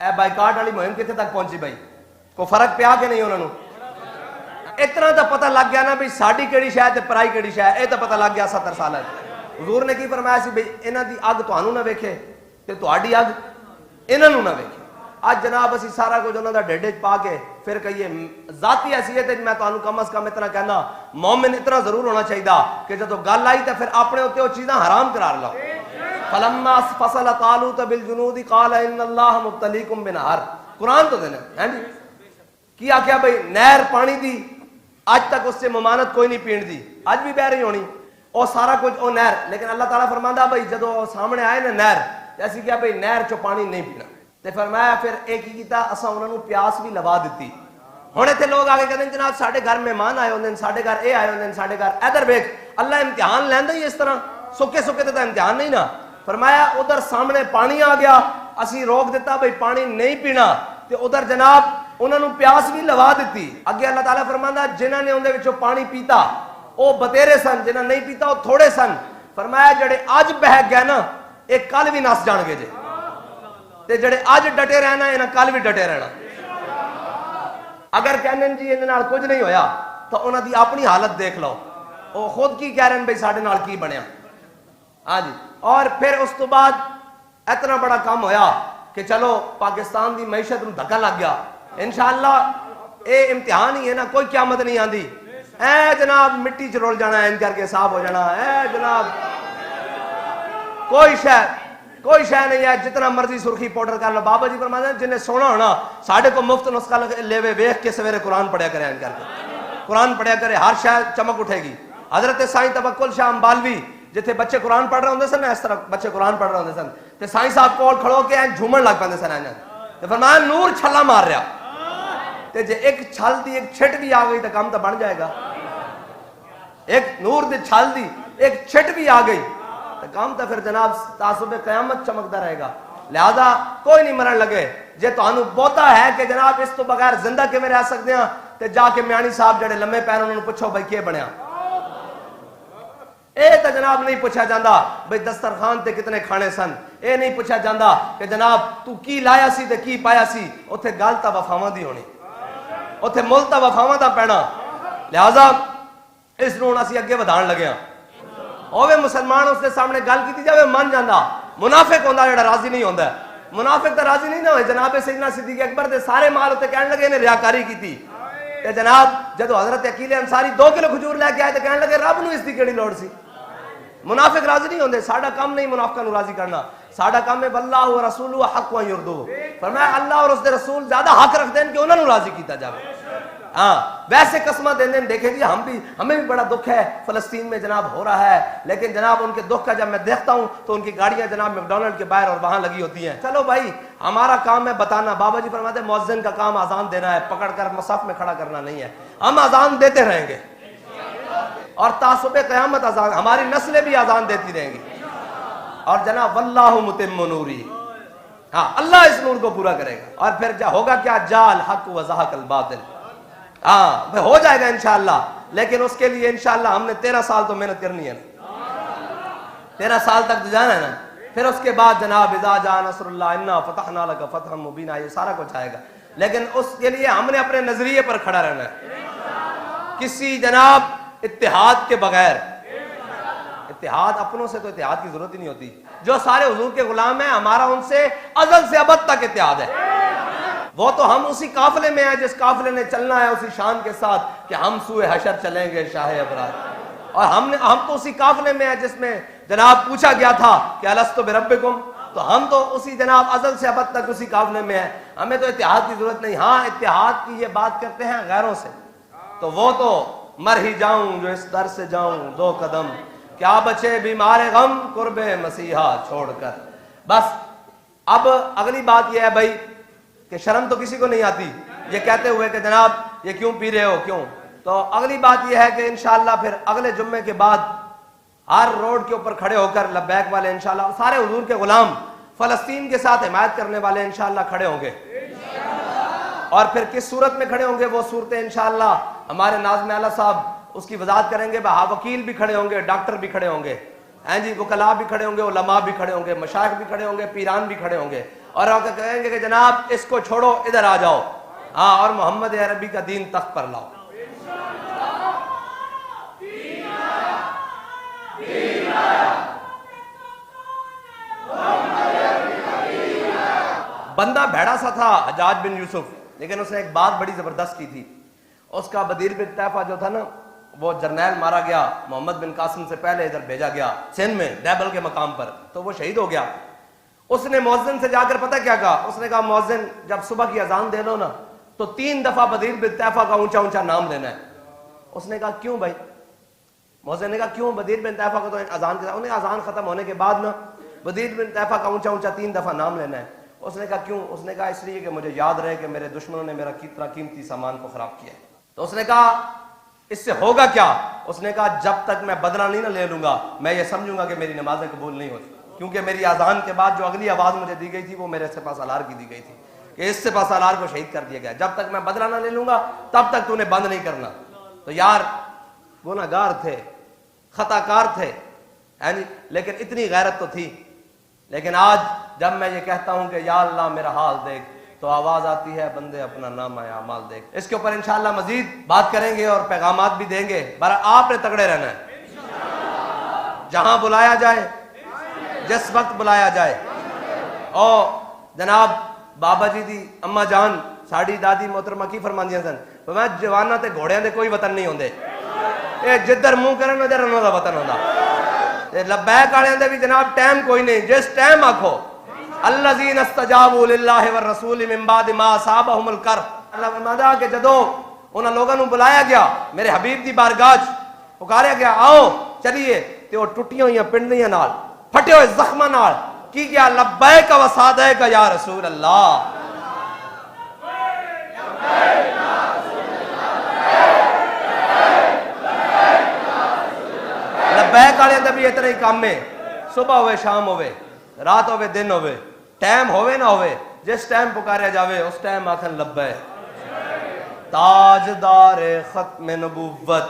اے boycott والی مہم کتنے تک پہنچی بھائی؟ کو فرق پیا کہ نہیں انہوں؟ اتنا تو پتہ لگ گیا نا بھی ساڈی کیڑی شے تے پرائی کیڑی شے، اے تو پتہ لگ گیا 70 سال حضور نے کی فرمایا سی بھئی انہاں دی اگ تانوں نہ ویکھے تے تہاڈی اگ انہاں نوں نہ ویکھے۔ آج جناب اسی سارا کچھ انہاں دا ڈھڈ وچ پا کے پھر کہیے ذاتی حیثیت میں تانوں کم از کم اتنا کہنا مومن اتنا ضرور ہونا چاہیے کہ جدو گل آئی تے پھر اپنے اوتے وہ چیزاں حرام قرار لاؤ۔ فلما فصل طالوت بالجنود قال ان اللہ مبتلیکم بنہر، قرآن تو دینا ہے جی کی آخیا بھئی نہر پانی دی آج تک اس سے ممانت کوئی نہیں پین دی، آج بھی بہ رہی ہونی اور سارا کچھ او نہر، لیکن اللہ تعالیٰ فرماندا بھئی جدو سامنے آئے نا نہر ایسی کیا بھئی نہر چو پانی نہیں پینا تے فرمایا پھر ایک ہی کیتا اساں انہاں نوں پیاس بھی لوا دتی۔ ہن ایتھے لوگ آگے کہندے جناب ساڈے گھر مہمان آئے ہوندے ساڈے گھر اے آئے ہوندے ساڈے گھر ادھر ویکھ اللہ امتحان لیندا ہی اس طرح سکے سکے تے امتحان نہیں نا۔ فرمایا ادھر سامنے پانی آ گیا اسی روک دیتا بھئی پانی نہیں پینا تے ادھر جناب انہاں نوں پیاس بھی لوا دتی۔ اگے اللہ تعالیٰ فرماندا جنہاں نے اندے وچوں پانی پیتا او بتیرے سن، جنہاں نہیں پیتا او تھوڑے سن۔ فرمایا جڑے اج بہک گئے نا ایک کل بھی نس جان گے جے تے جڑے اج ڈٹے رہنا انہاں کل بھی ڈٹے رہنا۔ اگر کہنے جی انہاں نال کچھ نہیں ہویا تو انہاں دی اپنی حالت دیکھ لو، او خود کی کہہ رہے ہیں بھئی ساڈے نال کی بنیا۔ ہاں جی، اور پھر اس تو بعد اتنا بڑا کام ہویا کہ چلو پاکستان دی معیشت نوں دھکا لگ گیا۔ انشاءاللہ اے امتحان ہی ہے نا، کوئی قیامت نہیں آندی اے جناب مٹی چ رول جانا ہے کر کے صاف ہو جانا اے جناب کوئی شے نہیں ہے، جتنا مرضی سرخی پاؤڈر کر لو۔ بابا جی فرماتے ہیں جنہیں سونا ہونا ساڈے کو مفت نسخہ لے ویکھ کے سویرے قرآن پڑھیا کرے کر کے، قرآن پڑھیا کرے ہر شے چمک اٹھے گی۔ حضرت سائیں توکل شاہ امبالوی جتھے بچے قرآن پڑھ رہے ہوندے سن اس طرح بچے قرآن پڑھ رہے ہوندے سن تے سائیں صاحب کول کھڑو کے جھومن لگ پیندے سن تے فرمایا نور چھلا مار رہا تے جے ایک چھل دی ایک چھٹ بھی آ گئی تو کام تو بن جائے گا۔ ایک نور دی چھل دی ایک چھٹ بھی آ گئی تو کام تو پھر جناب تعصب قیامت چمکتا رہے گا۔ لہذا کوئی نہیں مرن لگے جے تانوں بہتا ہے کہ جناب اس تو بغیر زندہ کیویں رہ سکتے ہیں تے جا کے میانی صاحب جڑے لمے پیر انہوں نے پوچھو بھائی کی بنیا۔ اے تو جناب نہیں پوچھا جاندہ بھئی دسترخوان تے کتنے کھانے سن، اے نہیں پوچھا جاندہ کہ جناب تو کی لایا سی تے کی پایا سی، اتھے گل تا وفاواں دی ہونی، اتھے مل تا وفاواں دا پینا۔ لہذا اس نوں اسی اگے ودھان لگے ہاں اوے مسلمان اس دے سامنے گل کیتی جاوے من جاندہ۔ منافق ہوندا جڑا راضی نہیں ہوندا، منافق تے راضی نہیں نہ ہوئے۔ جناب سیدنا صدیق اکبر دے سارے مال تے کہنے لگے نے ریاکاری کیتی تے جناب جدو حضرت عقیل انصاری 2 کلو کھجور لے کے آئے تے کہنے لگے رب نو اس دی کیڑی لوڑ سی۔ منافق راضی نہیں ہوندے، ساڈا کام نہیں منافقاں نو راضی کرنا، ساڈا کام ہے واللہ و رسولہ حق و یردو، فرمایا اللہ اور اس دے رسول زیادہ حق رکھ دین کہ انہاں نو راضی کیتا جاوے۔ ہاں ویسے قسمہ دین دیکھیں جی ہمیں بھی بڑا دکھ ہے فلسطین میں جناب ہو رہا ہے، لیکن جناب ان کے دکھ کا جب میں دیکھتا ہوں تو ان کی گاڑیاں جناب میکڈونلڈ کے باہر اور وہاں لگی ہوتی ہیں۔ چلو بھائی ہمارا کام ہے بتانا، بابا جی فرماتے ہیں مؤذن کا کام اذان دینا ہے، پکڑ کر مصحف میں کھڑا کرنا نہیں ہے۔ ہم اذان دیتے رہیں گے اور تعصب قیامت اذان ہماری نسلیں بھی اذان دیتی رہیں گی، اور جناب واللہ متم نوری، ہاں اللہ اس نور کو پورا کرے گا۔ اور پھر ہوگا کیا جاء الحق وزہق الباطل، ہاں ہو جائے گا انشاءاللہ، لیکن اس کے لیے انشاءاللہ ہم نے 13 سال تو محنت کرنی ہے، 13 سال تک تو جانا ہے نا۔ پھر اس کے بعد جناب اذا جاء نصر اللہ انا فتحنا لک فتحا مبینا یہ سارا کچھ آئے گا، لیکن اس کے لیے ہم نے اپنے نظریے پر کھڑا رہنا ہے، کسی جناب اتحاد کے بغیر۔ اتحاد اپنوں سے تو اتحاد کی ضرورت ہی نہیں ہوتی، جو سارے حضور کے غلام ہیں ہمارا ان سے ازل سے ابد تک اتحاد ہے۔ وہ تو ہم اسی قافلے میں ہیں جس قافلے نے چلنا ہے اسی شان کے ساتھ کہ ہم سوئے حشر چلیں گے شاہ ابرار، اور ہم تو اسی قافلے میں ہیں جس میں جناب پوچھا گیا تھا کہ الستو بربکم، تو ہم تو اسی جناب ازل سے ابد تک اسی قافلے میں ہیں، ہمیں تو اتحاد کی ضرورت نہیں۔ ہاں اتحاد کی یہ بات کرتے ہیں غیروں سے تو وہ تو مر ہی جاؤں جو اس در سے جاؤں 2 قدم، کیا بچے بیمار غم قرب مسیحا چھوڑ کر۔ بس اب اگلی بات یہ ہے بھائی کہ شرم تو کسی کو نہیں آتی یہ کہتے ہوئے کہ جناب یہ کیوں پی رہے ہو کیوں، تو اگلی بات یہ ہے کہ انشاءاللہ پھر اگلے جمعے کے بعد ہر روڈ کے اوپر کھڑے ہو کر لبیک والے انشاءاللہ سارے حضور کے غلام فلسطین کے ساتھ حمایت کرنے والے انشاءاللہ کھڑے ہوں گے، اور پھر کس صورت میں کھڑے ہوں گے وہ صورتیں انشاءاللہ ہمارے ناظم اعلیٰ صاحب اس کی وضاحت کریں گے۔ وکیل بھی کھڑے ہوں گے، ڈاکٹر بھی کھڑے ہوں گے، ہیں جی وکلاء بھی کھڑے ہوں گے، علماء بھی کھڑے ہوں گے، مشائخ بھی کھڑے ہوں گے، پیران بھی کھڑے ہوں گے، اور کہیں گے کہ جناب اس کو چھوڑو ادھر آ جاؤ، ہاں، اور محمد عربی کا دین تخت پر لاؤ۔ بندہ بھیڑا سا تھا حجاج بن یوسف، لیکن اس نے ایک بات بڑی زبردست کی تھی۔ اس کا بدیر بن طیفہ جو تھا نا، وہ جرنیل مارا گیا، محمد بن قاسم سے پہلے ادھر بھیجا گیا سندھ میں دیبل کے مقام پر، تو وہ شہید ہو گیا۔ اس نے مؤذن سے جا کر پتہ کیا کہا؟ اس نے کہا مؤذن جب صبح کی اذان دے لو نا تو 3 دفعہ بدیر بن طیفہ کا اونچا اونچا نام لینا ہے۔ اس نے کہا کیوں بھائی؟ مؤذن نے کہا کیوں؟ بدیر بن طیفہ کا تو اذان کے انہیں اذان ختم ہونے کے بعد نا بدیر بن طیفہ کا اونچا اونچا 3 دفعہ نام لینا ہے۔ اس نے کہا کیوں؟ اس نے کہا اس لیے کہ مجھے یاد رہے کہ میرے دشمنوں نے میرا کتنا قیمتی سامان کو خراب کیا ہے۔ تو اس نے کہا اس سے ہوگا کیا؟ اس نے کہا جب تک میں بدلہ نہیں نہ لے لوں گا میں یہ سمجھوں گا کہ میری نمازیں قبول نہیں ہوتی، کیونکہ میری اذان کے بعد جو اگلی آواز مجھے دی گئی تھی وہ میرے سپہ سالار کی دی گئی تھی کہ اس سپہ سالار کو شہید کر دیا گیا، جب تک میں بدلہ نہ لے لوں گا تب تک تو نے بند نہیں کرنا۔ تو یار گناہگار تھے، خطا کار تھے، لیکن اتنی غیرت تو تھی۔ لیکن آج جب میں یہ کہتا ہوں کہ یا اللہ میرا حال دیکھ، تو آواز آتی ہے بندے اپنا نامہ اعمال دیکھ۔ اس کے اوپر انشاءاللہ مزید بات کریں گے اور پیغامات بھی دیں گے۔ آپ نے تگڑے رہنا ہے، جہاں بلایا جائے، جس وقت بلایا جائے۔ اور جناب بابا جی دی اما جان ساڑی دادی محترمہ کی فرماندیاں سن، میں جوانہ تے گھوڑیاں دے کوئی وطن نہیں ہوندے، اے جدھر منہ کرن ادھر انہاں دا وطن ہوندا۔ لبیک والے دے بھی جناب ٹائم کوئی نہیں، جس ٹائم آکھو الذین استجابوا للہ والرسول من بعد ما اصابہم الکرب، اللہ فرماتا کہ جدوں انہاں لوگاں نوں بلایا گیا میرے حبیب دی بارگاہ پکاریا گیا آؤ چلیے، تے وہ ٹٹیاں ہوئیاں پنڈیاں نال پھٹے ہوئے زخماں نال کی کیا لبیک و سعدیک یا رسول اللہ۔ لبیک والے دا بھی اتنا ہی کام ہے، صبح ہوئے شام ہوئے رات ہوئے دن ہوئے ٹائم ہوئے نہ ہوئے، جس ٹائم پکاریا جاوے اس ٹائم آکھن لبیک۔ تاجدار ختم نبوت